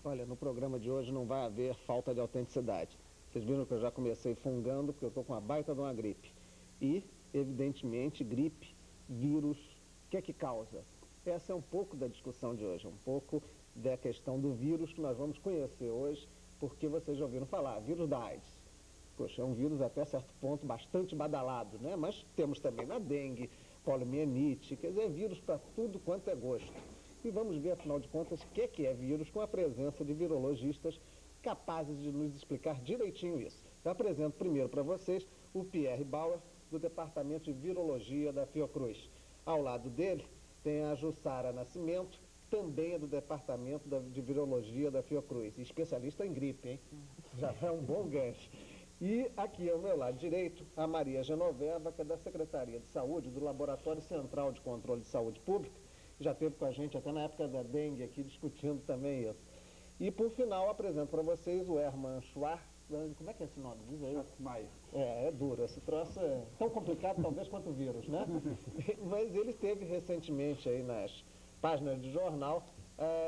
Olha, no programa de hoje não vai haver falta de autenticidade. Vocês viram que eu já comecei fungando porque eu estou com uma baita de uma gripe. E, evidentemente, gripe, vírus, o que é que causa? Essa é um pouco da discussão de hoje, um pouco da questão do vírus que nós vamos conhecer hoje, porque vocês já ouviram falar, vírus da AIDS. Poxa, é um vírus até certo ponto bastante badalado, né? Mas temos também na dengue, poliomielite, quer dizer, vírus para tudo quanto é gosto. E vamos ver, afinal de contas, o que é vírus com a presença de virologistas capazes de nos explicar direitinho isso. Eu apresento primeiro para vocês o Pierre Bauer, do Departamento de Virologia da Fiocruz. Ao lado dele tem a Jussara Nascimento, também é do Departamento de Virologia da Fiocruz, especialista em gripe, hein? Já é um bom gancho. E aqui ao meu lado direito, a Maria Genoveva, que é da Secretaria de Saúde, do Laboratório Central de Controle de Saúde Pública, já esteve com a gente até na época da dengue aqui, discutindo também isso. E por final, apresento para vocês o Herman Schwartz. Como é que é esse nome? Diz aí. Maia. É duro, esse troço é tão complicado talvez quanto o vírus, né? Mas ele esteve recentemente aí nas páginas de jornal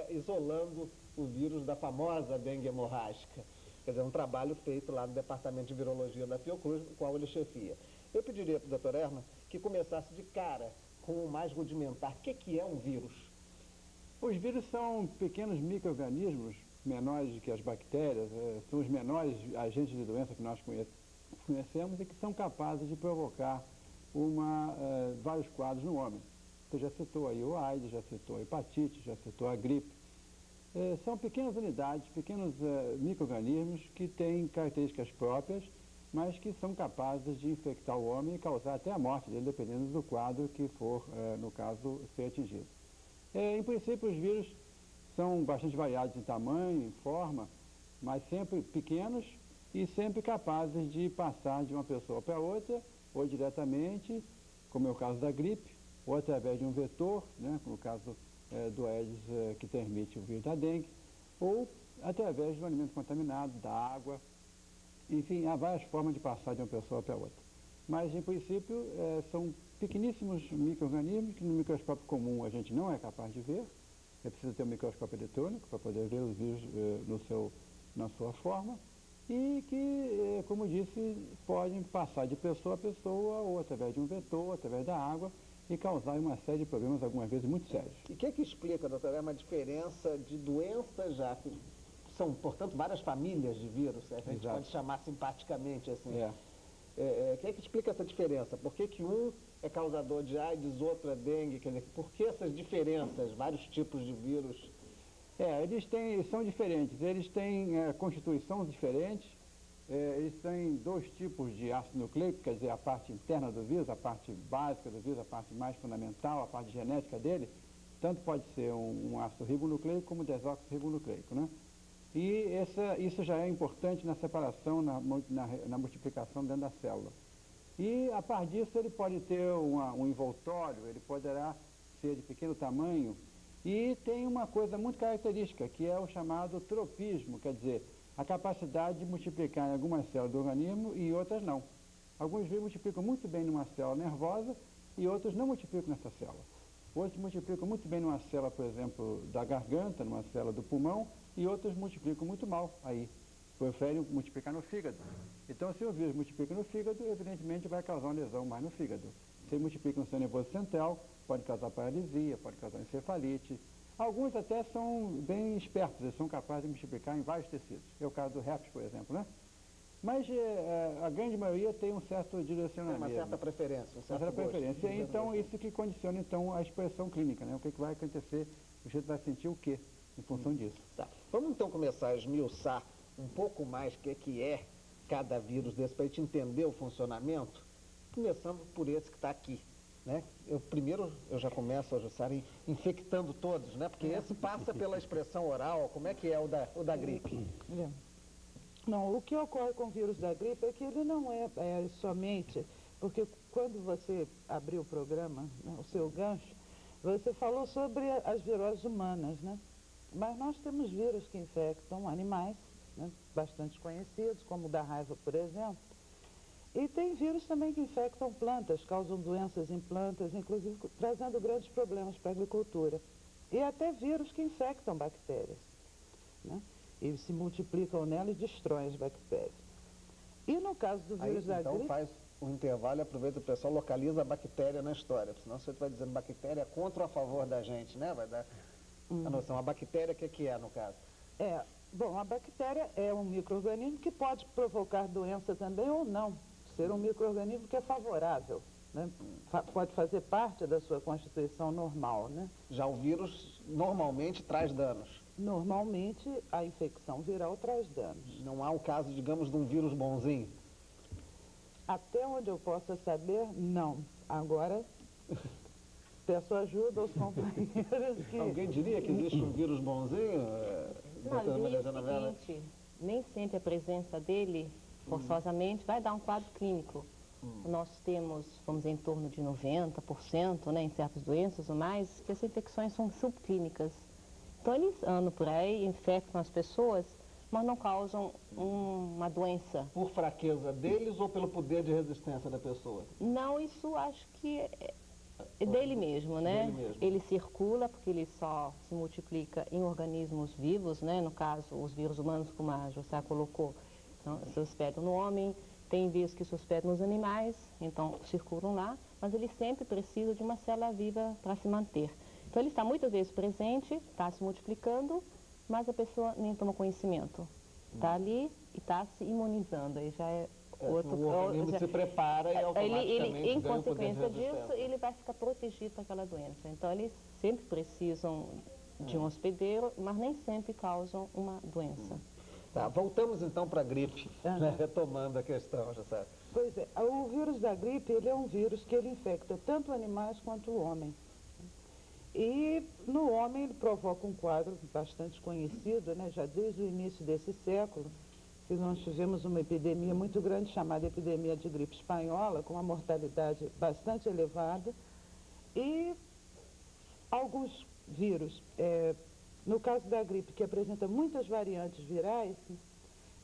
isolando o vírus da famosa dengue hemorrágica. Quer dizer, um trabalho feito lá no Departamento de Virologia da Fiocruz, no qual ele chefia. Eu pediria para o Dr. Herman que começasse de cara com o mais rudimentar. O que é um vírus? Os vírus são pequenos micro-organismos, menores do que as bactérias, são os menores agentes de doença que nós conhecemos e que são capazes de provocar vários quadros no homem. Você já citou aí o AIDS, já citou a hepatite, já citou a gripe. São pequenas unidades, pequenos micro-organismos que têm características próprias, mas que são capazes de infectar o homem e causar até a morte dele, dependendo do quadro que for, no caso, ser atingido. Em princípio, os vírus são bastante variados em tamanho, em forma, mas sempre pequenos e sempre capazes de passar de uma pessoa para outra, ou diretamente, como é o caso da gripe, ou através de um vetor, né, como o caso do Aedes que transmite o vírus da dengue, ou através do alimento contaminado, da água. Enfim, há várias formas de passar de uma pessoa para outra. Mas, em princípio, são pequeníssimos micro-organismos que no microscópio comum a gente não é capaz de ver. É preciso ter um microscópio eletrônico para poder ver os vírus na sua forma. E que, como disse, podem passar de pessoa a pessoa, ou através de um vetor, ou através da água, e causar uma série de problemas, algumas vezes muito sérios. E o que explica, doutor, uma diferença de doenças já que são, portanto, várias famílias de vírus, a gente Exato. pode chamar simpaticamente assim. É. O que explica essa diferença? Por que um é causador de AIDS, outro é dengue? Quer dizer, por que essas diferenças, vários tipos de vírus? Eles são diferentes, eles têm constituição diferente, eles têm dois tipos de ácido nucleico, quer dizer, a parte interna do vírus, a parte básica do vírus, a parte mais fundamental, a parte genética dele, tanto pode ser um ácido ribonucleico como desóxido-ribonucleico, né? E isso já é importante na separação, na multiplicação dentro da célula. E, a par disso, ele pode ter um envoltório, ele poderá ser de pequeno tamanho, e tem uma coisa muito característica, que é o chamado tropismo, quer dizer, a capacidade de multiplicar em algumas células do organismo e outras não. Alguns vírus multiplicam muito bem numa célula nervosa e outros não multiplicam nessa célula. Outros multiplicam muito bem numa célula, por exemplo, da garganta, numa célula do pulmão, e outros multiplicam muito mal aí. Preferem multiplicar no fígado. Então, se o vírus multiplica no fígado, evidentemente vai causar uma lesão mais no fígado. Se ele multiplica no sistema nervoso central, pode causar paralisia, pode causar encefalite. Alguns até são bem espertos, eles são capazes de multiplicar em vários tecidos. É o caso do herpes, por exemplo, né? Mas a grande maioria tem um certo direcionamento. Tem uma certa preferência, uma certa preferência. Então, isso que condiciona, então, a expressão clínica, né? O que vai acontecer, o sujeito vai sentir o quê em função disso. Tá. Vamos, então, começar a esmiuçar um pouco mais o que é cada vírus desse, para a gente entender o funcionamento, começando por esse que está aqui. Né? Primeiro, eu já começo a Jussara infectando todos, né? Porque esse passa pela expressão oral. Como é que é o da gripe? Não, o que ocorre com o vírus da gripe é que ele não é somente, porque quando você abriu o programa, né, o seu gancho, você falou sobre as viroses humanas, né? Mas nós temos vírus que infectam animais, né, bastante conhecidos, como o da raiva, por exemplo. E tem vírus também que infectam plantas, causam doenças em plantas, inclusive trazendo grandes problemas para a agricultura. E até vírus que infectam bactérias. né? Eles se multiplicam nela e destroem as bactérias. E no caso do vírus da então gripe... faz um intervalo e aproveita o pessoal, localiza a bactéria na história, senão você vai dizendo bactéria contra ou a favor da gente, né? Vai dar a noção. A bactéria, o que é no caso? Bom, a bactéria é um micro-organismo que pode provocar doença também ou não, ser um micro-organismo que é favorável, né? Pode fazer parte da sua constituição normal, né? Já o vírus normalmente traz danos. Normalmente, a infecção viral traz danos. Não há o caso, digamos, de um vírus bonzinho? Até onde eu possa saber, não. Agora, peço ajuda aos companheiros que... Alguém diria que existe um vírus bonzinho? Não, é o seguinte, nem sempre a presença dele, forçosamente, vai dar um quadro clínico. Nós temos, vamos dizer, em torno de 90%, né, em certas doenças ou mais, que as infecções são subclínicas. Então, eles andam por aí, infectam as pessoas, mas não causam uma doença. Por fraqueza deles ou pelo poder de resistência da pessoa? Não, isso acho que é dele mesmo, né? Dele mesmo. Ele circula porque ele só se multiplica em organismos vivos, né? No caso, os vírus humanos, como a Jussá colocou, então, se hospedam no homem, tem vírus que se hospedam nos animais, então circulam lá, mas ele sempre precisa de uma célula viva para se manter. Então ele está muitas vezes presente, está se multiplicando, mas a pessoa nem toma conhecimento. Está ali e está se imunizando, aí já é outro... O organismo se prepara e automaticamente em ganha o poder de consequência disso, resistência. ele vai ficar protegido para aquela doença. Então eles sempre precisam de um hospedeiro, mas nem sempre causam uma doença. Tá, voltamos então para a gripe, né, retomando a questão, Jussá. Pois é, o vírus da gripe, ele é um vírus que ele infecta tanto animais quanto o homem. E no homem ele provoca um quadro bastante conhecido, né, já desde o início desse século, que nós tivemos uma epidemia muito grande chamada epidemia de gripe espanhola, com uma mortalidade bastante elevada, e alguns vírus, no caso da gripe, que apresenta muitas variantes virais,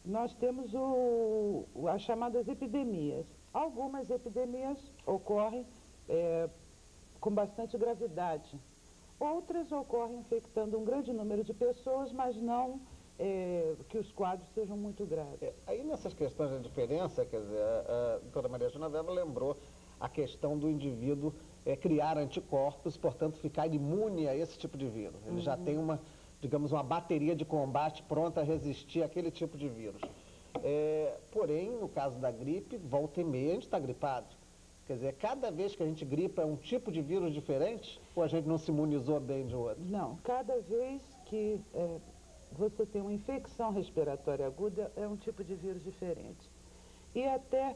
nós temos as chamadas epidemias. Algumas epidemias ocorrem com bastante gravidade. Outras ocorrem infectando um grande número de pessoas, mas não que os quadros sejam muito graves. Aí nessas questões de diferença, quer dizer, a doutora Maria Genoveva lembrou a questão do indivíduo criar anticorpos, portanto ficar imune a esse tipo de vírus. Ele já tem uma, digamos, uma bateria de combate pronta a resistir àquele tipo de vírus. Porém, no caso da gripe, volta e meia a gente está gripado. Quer dizer, cada vez que a gente gripa é um tipo de vírus diferente ou a gente não se imunizou bem de outro? Não, cada vez que você tem uma infecção respiratória aguda é um tipo de vírus diferente. E até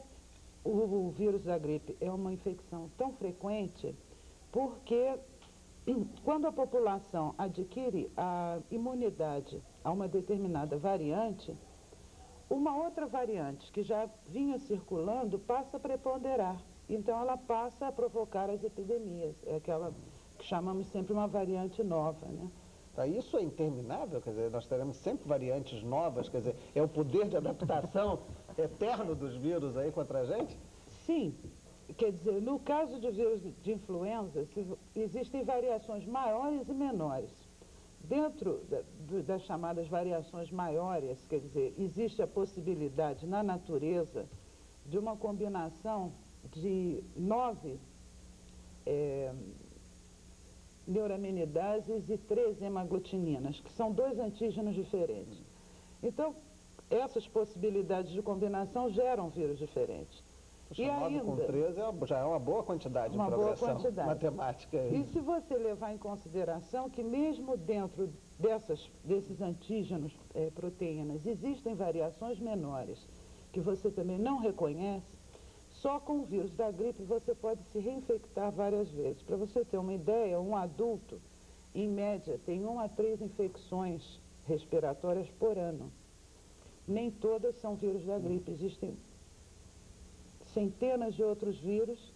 o vírus da gripe é uma infecção tão frequente porque quando a população adquire a imunidade a uma determinada variante, uma outra variante que já vinha circulando passa a preponderar. Então, ela passa a provocar as epidemias. É aquela que chamamos sempre uma variante nova, né? Tá, isso é interminável? Quer dizer, nós teremos sempre variantes novas? Quer dizer, é o poder de adaptação eterno dos vírus aí contra a gente? Sim. Quer dizer, no caso de vírus de influenza, existem variações maiores e menores. Dentro das chamadas variações maiores, quer dizer, existe a possibilidade na natureza de uma combinação de 9 neuraminidases e 3 hemaglutininas, que são 2 antígenos diferentes. Então, essas possibilidades de combinação geram vírus diferentes. E 9 com 13 já é uma boa quantidade de progressão matemática. E se você levar em consideração que mesmo dentro desses antígenos, proteínas, existem variações menores que você também não reconhece, só com o vírus da gripe você pode se reinfectar várias vezes. Para você ter uma ideia, um adulto, em média, tem 1 a 3 infecções respiratórias por ano. Nem todas são vírus da gripe, existem centenas de outros vírus,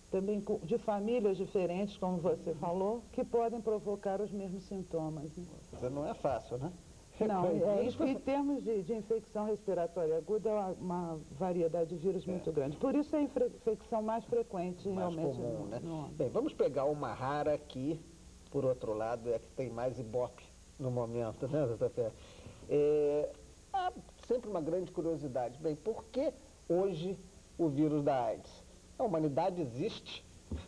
também de famílias diferentes, como você falou, que podem provocar os mesmos sintomas. Né? Não é fácil, né? Não, em termos de infecção respiratória aguda, é uma variedade de vírus muito grande. Por isso é a infecção mais frequente, mais realmente. Comum, né? Bem, vamos pegar uma rara aqui, por outro lado, é a que tem mais ibope no momento, né, doutor Pierre? Há sempre uma grande curiosidade. Bem, por que hoje o vírus da AIDS? A humanidade existe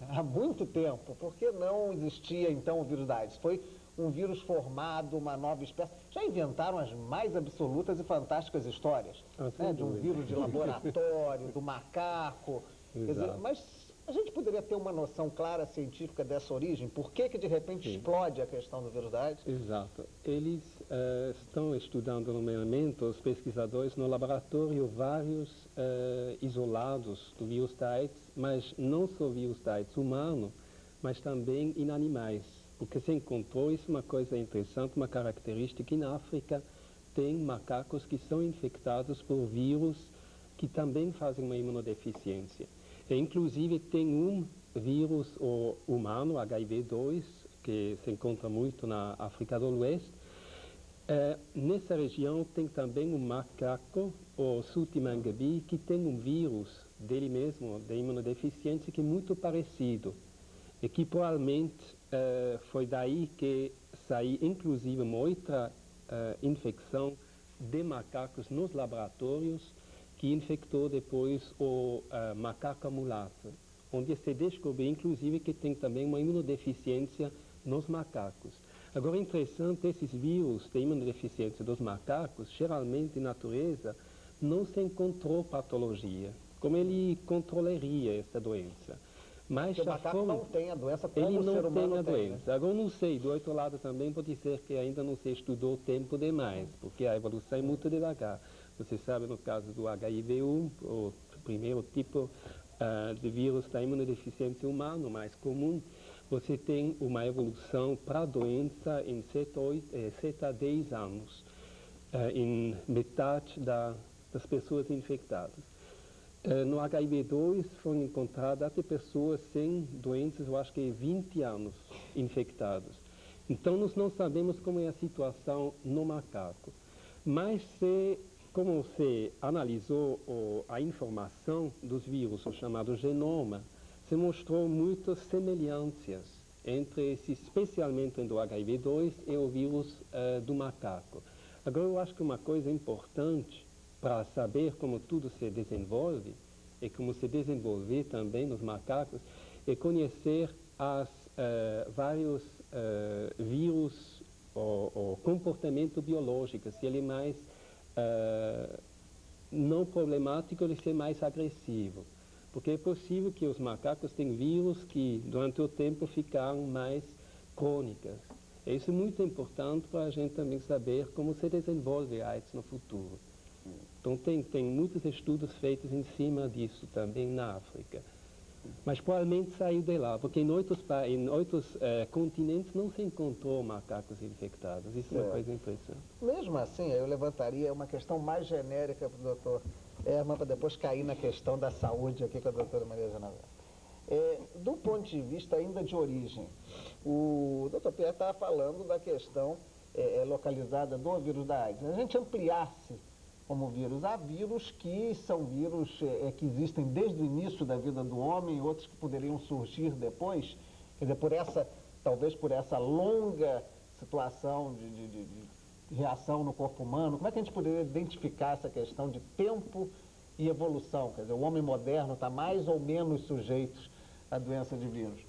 há muito tempo. Por que não existia, então, o vírus da AIDS? Foi um vírus formado, uma nova espécie. Já inventaram as mais absolutas e fantásticas histórias, né? De um vírus de laboratório, do macaco. Quer dizer, mas a gente poderia ter uma noção clara, científica dessa origem? Por que de repente explode a questão do vírus da AIDS? Exato. Eles estão estudando no momento, os pesquisadores, no laboratório, vários isolados do vírus da AIDS, mas não só vírus da AIDS humano, mas também em animais. Porque se encontrou, isso é uma coisa interessante, uma característica, que na África tem macacos que são infectados por vírus que também fazem uma imunodeficiência. E, inclusive, tem um vírus humano, HIV-2, que se encontra muito na África do Oeste. Nessa região tem também um macaco, o Sutimangabi, que tem um vírus dele mesmo, de imunodeficiência, que é muito parecido. E que provavelmente foi daí que saiu, inclusive, uma outra infecção de macacos nos laboratórios, que infectou depois o macaco mulato, onde se descobriu, inclusive, que tem também uma imunodeficiência nos macacos. Agora, é interessante, esses vírus de imunodeficiência dos macacos, geralmente, na natureza, não se encontrou patologia, como ele controlaria essa doença. Mas o macaco não tem a doença como ele o ser não humano tem a tem, doença. né? Agora, não sei, do outro lado também pode ser que ainda não se estudou tempo demais, porque a evolução é muito devagar. Você sabe, no caso do HIV-1, o primeiro tipo de vírus da imunodeficiência humana, mais comum, você tem uma evolução para a doença em 7 a 10 anos, em metade das pessoas infectadas. No HIV-2 foram encontradas até pessoas sem doenças, eu acho que 20 anos infectadas. Então, nós não sabemos como é a situação no macaco. Mas como se analisou a informação dos vírus, o chamado genoma, se mostrou muitas semelhanças entre especialmente do HIV-2 e o vírus do macaco. Agora, eu acho que uma coisa importante para saber como tudo se desenvolve e como se desenvolver também nos macacos é conhecer vários vírus ou comportamento biológico, se ele é mais não problemático, ele ser mais agressivo. Porque é possível que os macacos tenham vírus que durante o tempo ficaram mais crônicas. E isso é muito importante para a gente também saber como se desenvolve a AIDS no futuro. Então tem muitos estudos feitos em cima disso também na África. Mas provavelmente saiu de lá, porque em outros continentes não se encontrou macacos infectados. Isso é uma coisa interessante. Mesmo assim, eu levantaria uma questão mais genérica para o doutor Herman, para depois cair na questão da saúde aqui com a doutora Maria Genoveva. Do ponto de vista ainda de origem, o doutor Pierre estava falando da questão localizada do vírus da AIDS. A gente ampliasse como vírus. Há vírus que são vírus que existem desde o início da vida do homem, outros que poderiam surgir depois, quer dizer, talvez por essa longa situação de reação no corpo humano. Como é que a gente poderia identificar essa questão de tempo e evolução? Quer dizer, o homem moderno está mais ou menos sujeito à doença de vírus?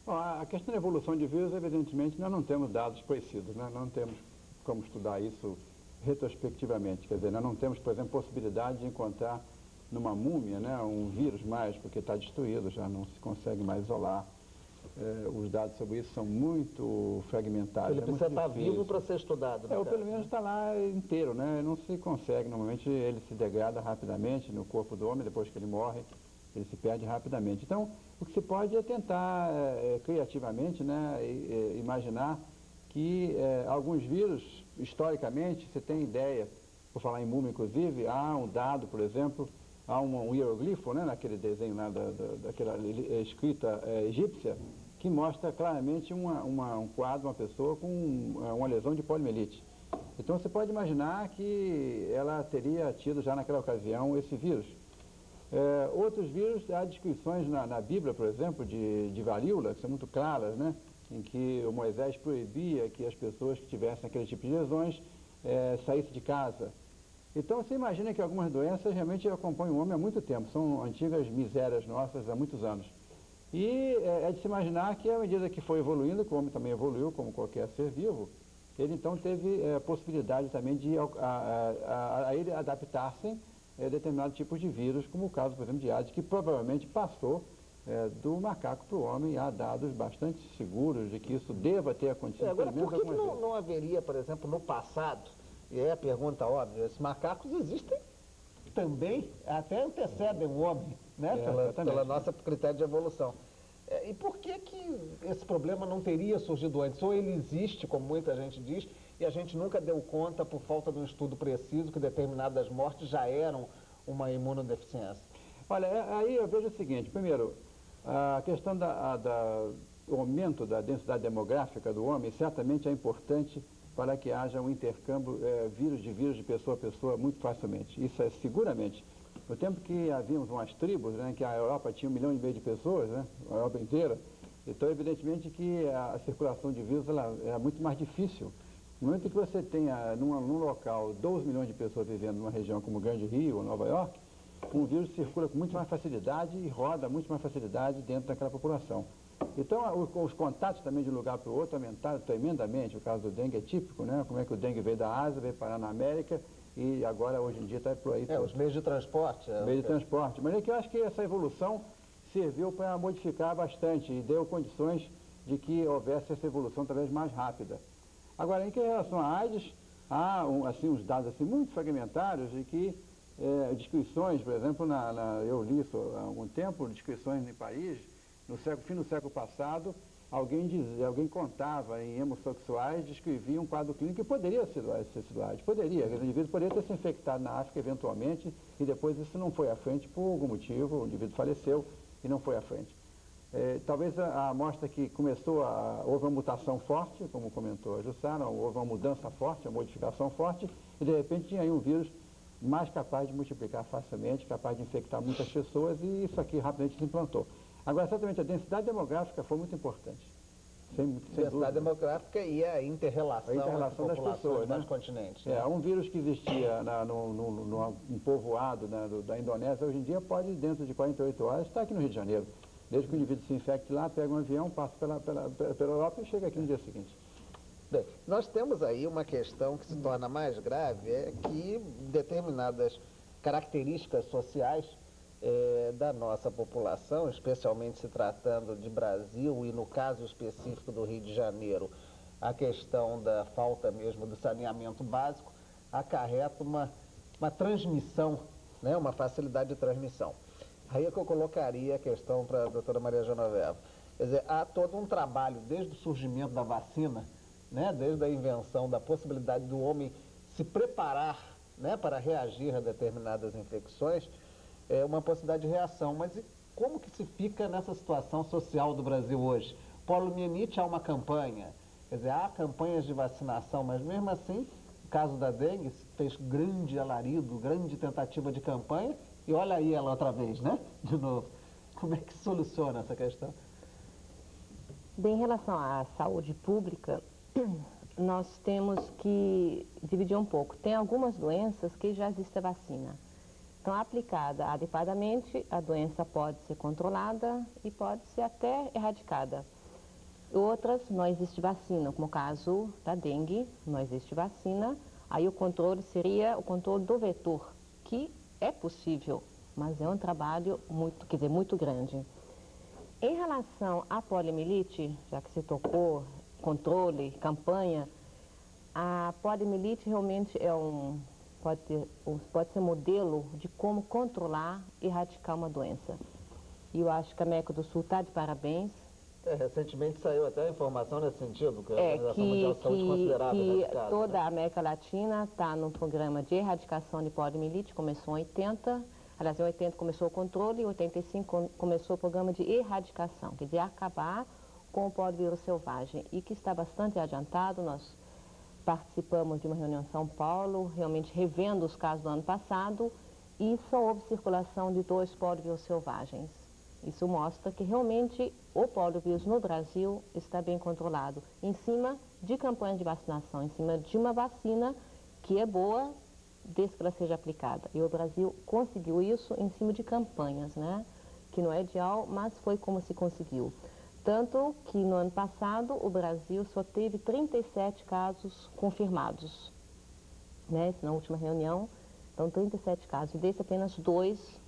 Bom, a questão da evolução de vírus, evidentemente, nós não temos dados precisos, né? Não temos como estudar isso retrospectivamente, quer dizer, nós não temos, por exemplo, possibilidade de encontrar numa múmia, né, um vírus mais, porque está destruído, já não se consegue mais isolar. Os dados sobre isso são muito fragmentados. Ele precisa estar vivo para ser estudado. Ou pelo menos está lá inteiro, né? Não se consegue, normalmente ele se degrada rapidamente no corpo do homem, depois que ele morre, ele se perde rapidamente. Então, o que se pode é tentar criativamente, né, imaginar que alguns vírus, historicamente, você tem ideia, por falar em múmia inclusive, há um dado, por exemplo, há um hieroglifo, né, naquele desenho lá daquela escrita egípcia, que mostra claramente um quadro, uma pessoa com uma lesão de poliomielite. Então você pode imaginar que ela teria tido já naquela ocasião esse vírus. Outros vírus, há descrições na Bíblia, por exemplo, de varíola, que são muito claras, né? em que o Moisés proibia que as pessoas que tivessem aquele tipo de lesões saíssem de casa. Então, você imagina que algumas doenças realmente acompanham o homem há muito tempo, são antigas misérias nossas há muitos anos. E é de se imaginar que, à medida que foi evoluindo, que o homem também evoluiu, como qualquer ser vivo, ele então teve possibilidade também de a ele adaptar-se a determinados tipos de vírus, como o caso, por exemplo, de AIDS, que provavelmente passou do macaco para o homem, e há dados bastante seguros de que isso deva ter acontecido. Agora, por que não haveria, por exemplo, no passado, e é a pergunta óbvia, esses macacos existem também, até antecedem o homem, né? Pela nossa critério de evolução. E por que esse problema não teria surgido antes? Ou ele existe, como muita gente diz, e a gente nunca deu conta, por falta de um estudo preciso, que determinadas mortes já eram uma imunodeficiência? Olha, aí eu vejo o seguinte: primeiro, a questão do aumento da densidade demográfica do homem certamente é importante para que haja um intercâmbio de pessoa a pessoa muito facilmente. Isso é seguramente. No tempo que havíamos umas tribos, né, que a Europa tinha 1,5 milhão de pessoas, né, a Europa inteira, então evidentemente que a circulação de vírus é muito mais difícil. No momento em que você tenha num local 12 milhões de pessoas vivendo numa região como Grande Rio ou Nova York, um vírus circula com muito mais facilidade e roda muito mais facilidade dentro daquela população. Então, os contatos também de um lugar para o outro aumentaram tremendamente. O caso do dengue é típico, né? Como é que o dengue veio da Ásia, veio parar na América e agora, hoje em dia, está por aí. Os meios de transporte. Meios de transporte. Mas é que eu acho que essa evolução serviu para modificar bastante e deu condições de que houvesse essa evolução talvez mais rápida. Agora, em relação à AIDS, há uns dados assim, muito fragmentários de que descrições, por exemplo, eu li isso há algum tempo, descrições em Paris, no fim do século passado, alguém contava em homossexuais, descrevia um quadro clínico que poderia ser sido AIDS. Poderia, o indivíduo poderia ter se infectado na África eventualmente e depois isso não foi à frente por algum motivo, o indivíduo faleceu e não foi à frente. Talvez a amostra que houve uma mutação forte, como comentou a Jussara, houve uma mudança forte, uma modificação forte, e de repente tinha aí um vírus mais capaz de multiplicar facilmente, capaz de infectar muitas pessoas, e isso aqui rapidamente se implantou. Agora, certamente, a densidade demográfica foi muito importante. Densidade demográfica e a interrelação das pessoas, dos continentes. Né? Um vírus que existia num povoado da Indonésia, hoje em dia pode, dentro de 48 horas, estar aqui no Rio de Janeiro. Desde que o indivíduo se infecte lá, pega um avião, passa pela Europa e chega aqui no dia seguinte. Bem, nós temos aí uma questão que se torna mais grave, é que determinadas características sociais da nossa população, especialmente se tratando de Brasil e no caso específico do Rio de Janeiro, a questão da falta mesmo do saneamento básico, acarreta uma transmissão, né, uma facilidade de transmissão. Aí é que eu colocaria a questão para a doutora Maria Genoveva. Quer dizer, há todo um trabalho desde o surgimento da vacina, né, desde a invenção da possibilidade do homem se preparar, né, para reagir a determinadas infecções, uma possibilidade de reação. Mas e como que se fica nessa situação social do Brasil hoje? Poliomielite há uma campanha, quer dizer, há campanhas de vacinação, mas mesmo assim, no caso da dengue, fez grande alarido, grande tentativa de campanha, e olha aí ela outra vez, né? De novo. Como é que se soluciona essa questão? Bem, em relação à saúde pública, nós temos que dividir um pouco. Tem algumas doenças que já existe a vacina. Então, aplicada adequadamente, a doença pode ser controlada e pode ser até erradicada. Outras, não existe vacina, como o caso da dengue, não existe vacina. Aí o controle seria o controle do vetor, que é possível, mas é um trabalho muito grande. Em relação à poliomielite, já que se tocou, controle, campanha, a poliomielite realmente pode ser modelo de como controlar e erradicar uma doença. E eu acho que a América do Sul está de parabéns. Recentemente saiu até a informação nesse sentido, que a Organização Mundial de Saúde considerava erradicada. Toda a América Latina está no programa de erradicação de poliomielite, começou em 80, aliás, em 80 começou o controle, em 85 começou o programa de erradicação, quer dizer, acabar com o poliovírus selvagem, e que está bastante adiantado. Nós participamos de uma reunião em São Paulo, realmente revendo os casos do ano passado, e só houve circulação de 2 poliovírus selvagens. Isso mostra que realmente o poliovírus no Brasil está bem controlado, em cima de campanha de vacinação, em cima de uma vacina que é boa desde que ela seja aplicada. E o Brasil conseguiu isso em cima de campanhas, né? Que não é ideal, mas foi como se conseguiu. Tanto que no ano passado o Brasil só teve 37 casos confirmados, né? Na última reunião, então 37 casos, e desses apenas 2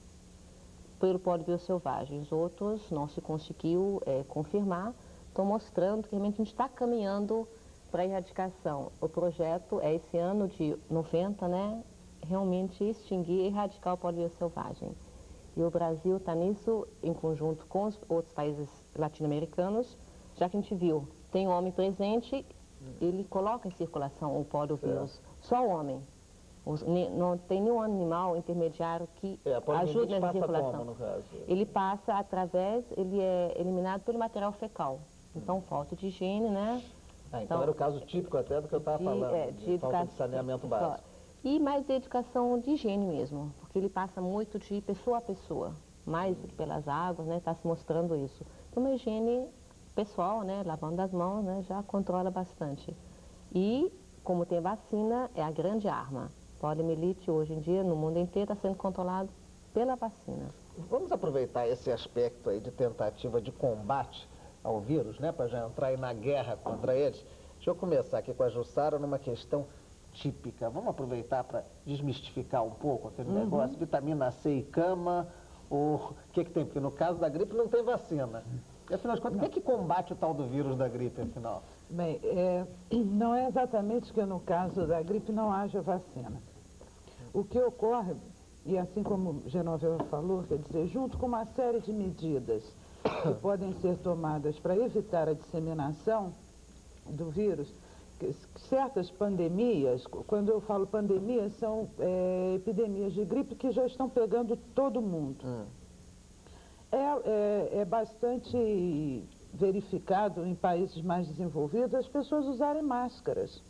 pelo poliovírus selvagem. Os outros não se conseguiu confirmar, estão mostrando que realmente a gente está caminhando para a erradicação. O projeto é esse ano de 90, né? Realmente extinguir e erradicar o poliovírus selvagem. E o Brasil está nisso em conjunto com os outros países latino-americanos, já que a gente viu, tem homem presente, ele coloca em circulação o poliovírus, só o homem. Não tem nenhum animal intermediário que ajude nessa circulação. Como, no caso? Ele passa através, ele é eliminado pelo material fecal. Então, falta de higiene, né? Então era o caso típico até do que eu estava falando, de falta de saneamento básico. E mais de educação de higiene mesmo, porque ele passa muito de pessoa a pessoa, mais do que pelas águas, né? Está se mostrando isso. Então, uma higiene pessoal, né? Lavando as mãos, né? Já controla bastante. E, como tem vacina, é a grande arma. Poliomielite, hoje em dia, no mundo inteiro, está sendo controlado pela vacina. Vamos aproveitar esse aspecto aí de tentativa de combate ao vírus, né? Para já entrar aí na guerra contra eles. Deixa eu começar aqui com a Jussara numa questão típica. Vamos aproveitar para desmistificar um pouco aquele negócio, vitamina C e cama, ou o que tem? Porque no caso da gripe não tem vacina. E afinal de contas, o que é que combate o tal do vírus da gripe, afinal? Bem, não é exatamente que no caso da gripe não haja vacina. O que ocorre, e assim como Genoveva falou, quer dizer, junto com uma série de medidas que podem ser tomadas para evitar a disseminação do vírus, certas pandemias, quando eu falo pandemias, são epidemias de gripe que já estão pegando todo mundo. É bastante verificado em países mais desenvolvidos as pessoas usarem máscaras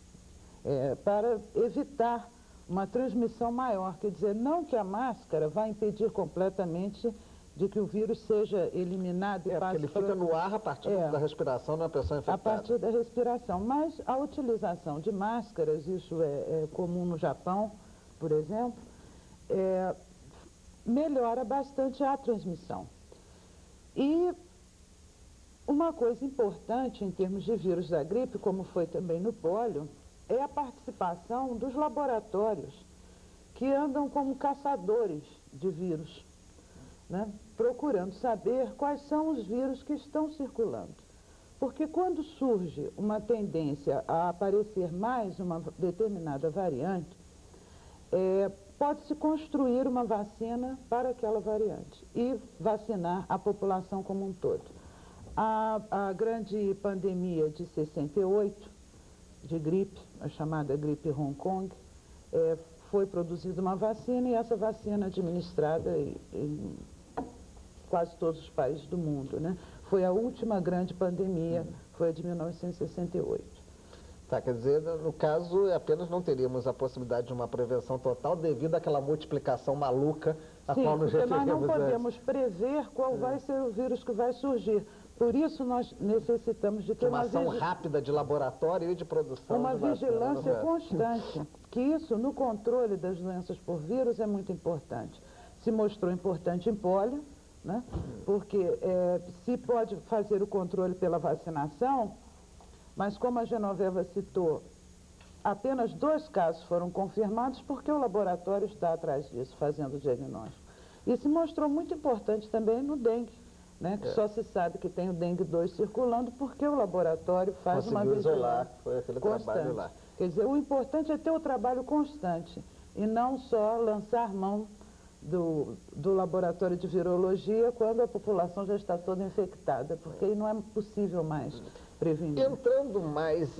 para evitar uma transmissão maior. Quer dizer, não que a máscara vá impedir completamente de que o vírus seja eliminado. Porque ele fica no ar a partir da respiração de uma pessoa infectada. A partir da respiração. Mas a utilização de máscaras, isso é comum no Japão, por exemplo, melhora bastante a transmissão. E uma coisa importante em termos de vírus da gripe, como foi também no pólio, é a participação dos laboratórios que andam como caçadores de vírus, né? Procurando saber quais são os vírus que estão circulando. Porque quando surge uma tendência a aparecer mais uma determinada variante, pode-se construir uma vacina para aquela variante e vacinar a população como um todo. A grande pandemia de 68, de gripe, a chamada gripe Hong Kong, foi produzida uma vacina e essa vacina administrada em quase todos os países do mundo, né? Foi a última grande pandemia, foi a de 1968. Tá, quer dizer, no caso, apenas não teríamos a possibilidade de uma prevenção total devido àquela multiplicação maluca a qual nos referimos. Sim, porque nós não podemos prever qual vai ser o vírus que vai surgir. Por isso nós necessitamos de ter uma ação rápida de laboratório e de produção. Uma vigilância constante, que isso no controle das doenças por vírus é muito importante. Se mostrou importante em pólio, né? Porque se pode fazer o controle pela vacinação, mas como a Genoveva citou, apenas 2 casos foram confirmados porque o laboratório está atrás disso, fazendo o diagnóstico. E se mostrou muito importante também no dengue, né? Que só se sabe que tem o dengue 2 circulando porque o laboratório faz uma vigilância isolar, foi aquele trabalho lá. Quer dizer, o importante é ter o trabalho constante e não só lançar mão do laboratório de virologia quando a população já está toda infectada, porque aí não é possível mais prevenir. Entrando mais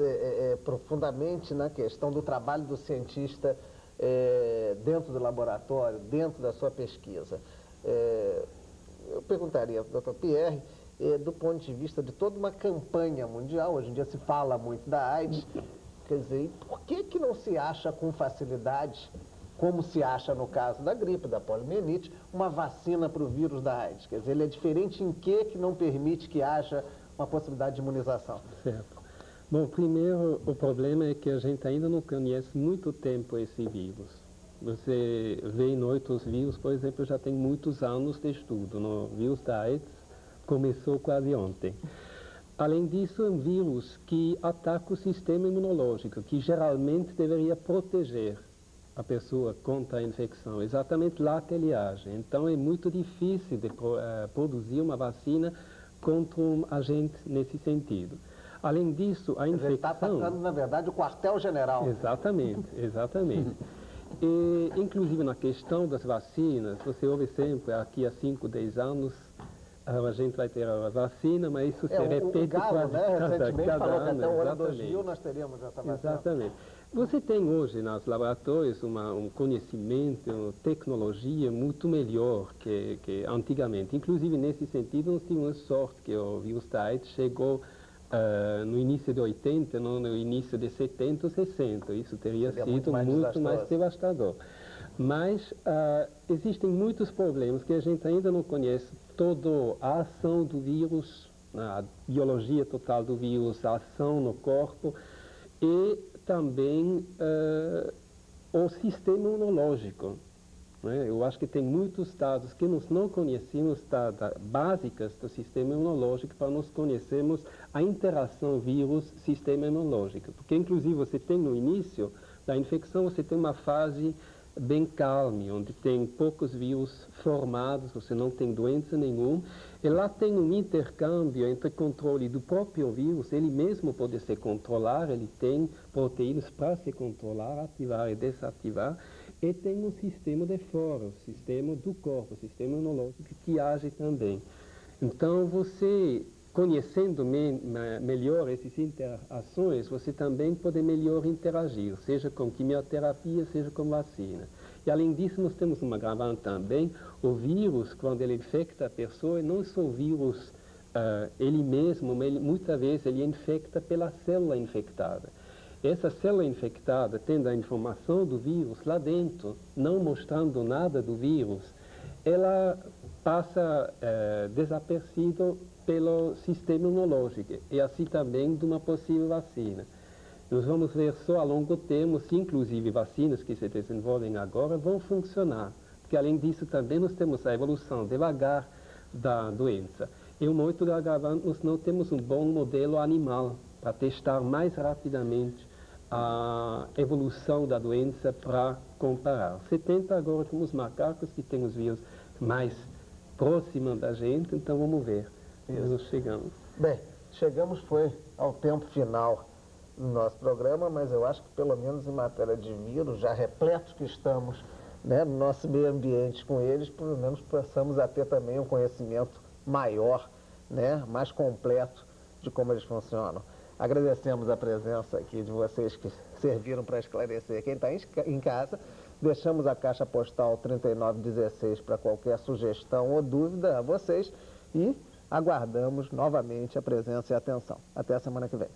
profundamente na questão do trabalho do cientista dentro do laboratório, dentro da sua pesquisa, eu perguntaria ao Dr. Pierre, do ponto de vista de toda uma campanha mundial, hoje em dia se fala muito da AIDS, quer dizer, por que não se acha com facilidade como se acha no caso da gripe, da poliomielite, uma vacina para o vírus da AIDS? Quer dizer, ele é diferente em que não permite que haja uma possibilidade de imunização? Certo. Bom, primeiro, o problema é que a gente ainda não conhece muito tempo esse vírus. Você vê em outros vírus, por exemplo, já tem muitos anos de estudo. No vírus da AIDS começou quase ontem. Além disso, é um vírus que ataca o sistema imunológico, que geralmente deveria proteger a pessoa contra a infecção, exatamente lá que ele age. Então, é muito difícil de produzir uma vacina contra um agente nesse sentido. Além disso, a infecção... Ele está atacando, na verdade, o quartel-general. Exatamente, exatamente. E, inclusive, na questão das vacinas, você ouve sempre, aqui há 5, 10 anos, a gente vai ter a vacina, mas isso se repete o Galo, quase recentemente cada falou ano. Que até o ano 2000 nós teríamos essa vacina. Exatamente. Você tem hoje nos laboratórios um conhecimento, uma tecnologia muito melhor que antigamente. Inclusive, nesse sentido, nós tínhamos sorte que o vírus da AIDS chegou no início de 80, não no início de 70 ou 60. Isso teria sido muito mais devastador. Mas existem muitos problemas que a gente ainda não conhece. Toda a ação do vírus, a biologia total do vírus, a ação no corpo e também o sistema imunológico. Eu acho que tem muitos dados que nós não conhecemos, dados básicos do sistema imunológico, para nós conhecermos a interação vírus-sistema imunológico. Porque, inclusive, você tem no início da infecção, você tem uma fase bem calma, onde tem poucos vírus formados, você não tem doença nenhuma, e lá tem um intercâmbio entre controle do próprio vírus, ele mesmo pode se controlar, ele tem proteínas para se controlar, ativar e desativar, e tem um sistema de fora, o sistema do corpo, o sistema imunológico que age também. Então, você, conhecendo melhor essas interações, você também pode melhor interagir, seja com quimioterapia, seja com vacina. E, além disso, nós temos uma agravante também, o vírus, quando ele infecta a pessoa, não só o vírus ele mesmo, mas muitas vezes ele infecta pela célula infectada. Essa célula infectada, tendo a informação do vírus lá dentro, não mostrando nada do vírus, ela passa desapercebida pelo sistema imunológico e assim também de uma possível vacina. Nós vamos ver só a longo termo se, inclusive, vacinas que se desenvolvem agora vão funcionar. Porque, além disso, também nós temos a evolução devagar da doença. E um outro agravante, nós não temos um bom modelo animal para testar mais rapidamente a evolução da doença para comparar. 70 agora com os macacos que têm os vírus mais próximos da gente, então vamos ver. Nós chegamos. Bem, chegamos ao tempo final do nosso programa, mas eu acho que pelo menos em matéria de vírus, já repletos que estamos no nosso meio ambiente com eles, pelo menos possamos ter também um conhecimento maior, mais completo de como eles funcionam. Agradecemos a presença aqui de vocês que serviram para esclarecer quem está em casa. Deixamos a caixa postal 3916 para qualquer sugestão ou dúvida a vocês e aguardamos novamente a presença e a atenção. Até a semana que vem.